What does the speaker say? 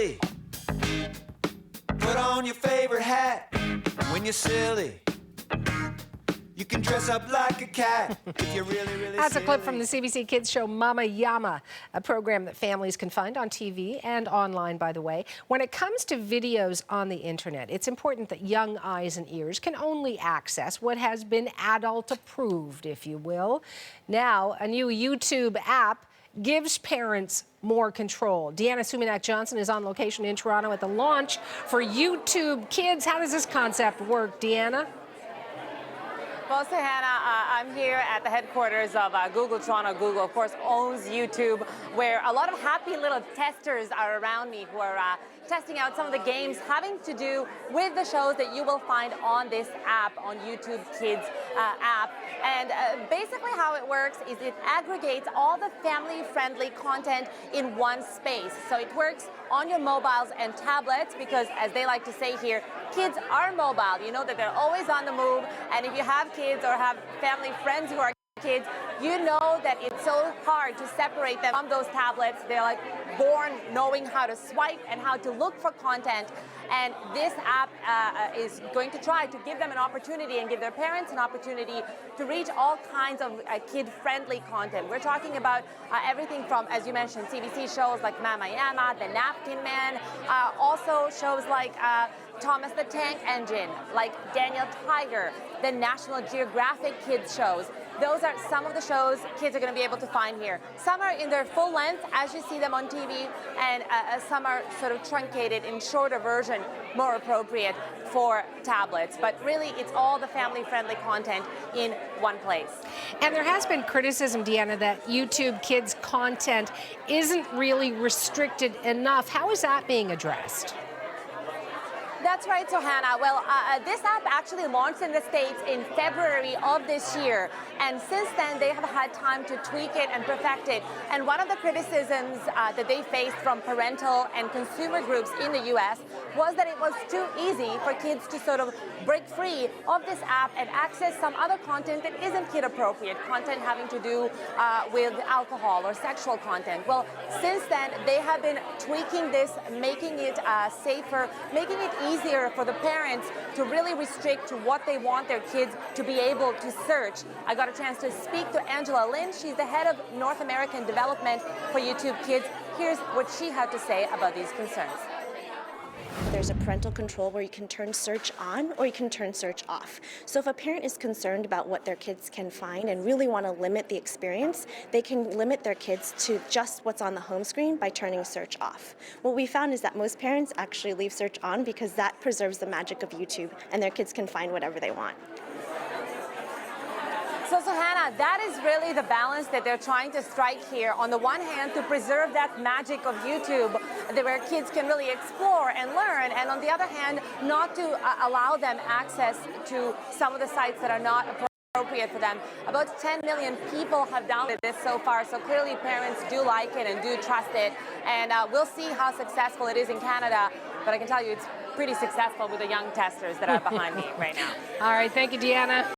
silly. Put on your favorite hat when you're silly. You can dress up like a cat if you're really That's silly. a clip from the CBC Kids show Mama Yama, a program that families can find on TV and online, by the way. When it comes to videos on the internet, it's important that young eyes and ears can only access what has been adult approved, if you will. Now, a new YouTube app gives parents more control. Deanna Suminak-Johnson is on location in Toronto at the launch for YouTube Kids. How does this concept work, Deanna? Well, so Hannah, I'm here at the headquarters of Google Toronto. Google, of course, owns YouTube, where a lot of happy little testers are around me who are testing out some of the games having to do with the shows that you will find on this app, on YouTube Kids app. And basically how it works is it aggregates all the family-friendly content in one space. So it works on your mobiles and tablets because, as they like to say here, kids are mobile. You know that they're always on the move, and if you have kids or have family friends who are kids, you know that it's so hard to separate them from those tablets. They're like born knowing how to swipe and how to look for content. And this app is going to try to give them an opportunity and give their parents an opportunity to reach all kinds of kid-friendly content. We're talking about everything from, as you mentioned, CBC shows like Mama Yama, The Napkin Man, also shows like Thomas the Tank Engine, like Daniel Tiger, the National Geographic kids shows. Those are some of the shows kids are going to be able to find here. Some are in their full length, as you see them on TV, and some are sort of truncated in shorter version, more appropriate for tablets. But really, it's all the family-friendly content in one place. And there has been criticism, Deanna, that YouTube Kids content isn't really restricted enough. How is that being addressed? That's right, so Hannah. Well, this app actually launched in the States in February of this year. And since then, they have had time to tweak it and perfect it. And one of the criticisms that they faced from parental and consumer groups in the U.S. was that it was too easy for kids to sort of break free of this app and access some other content that isn't kid-appropriate, content having to do with alcohol or sexual content. Well, since then, they have been tweaking this, making it safer, making it easier for the parents to really restrict to what they want their kids to be able to search. I got a chance to speak to Angela Lin. She's the head of North American development for YouTube Kids. Here's what she had to say about these concerns. There's a parental control where you can turn search on or you can turn search off. So if a parent is concerned about what their kids can find and really want to limit the experience, they can limit their kids to just what's on the home screen by turning search off. What we found is that most parents actually leave search on because that preserves the magic of YouTube and their kids can find whatever they want. So Hannah, that is really the balance that they're trying to strike here. On the one hand, to preserve that magic of YouTube, where kids can really explore and learn, and on the other hand, not to allow them access to some of the sites that are not appropriate for them. About 10 million people have downloaded this so far, so clearly parents do like it and do trust it. And we'll see how successful it is in Canada, but I can tell you it's pretty successful with the young testers that are behind me right now. All right, thank you, Deanna.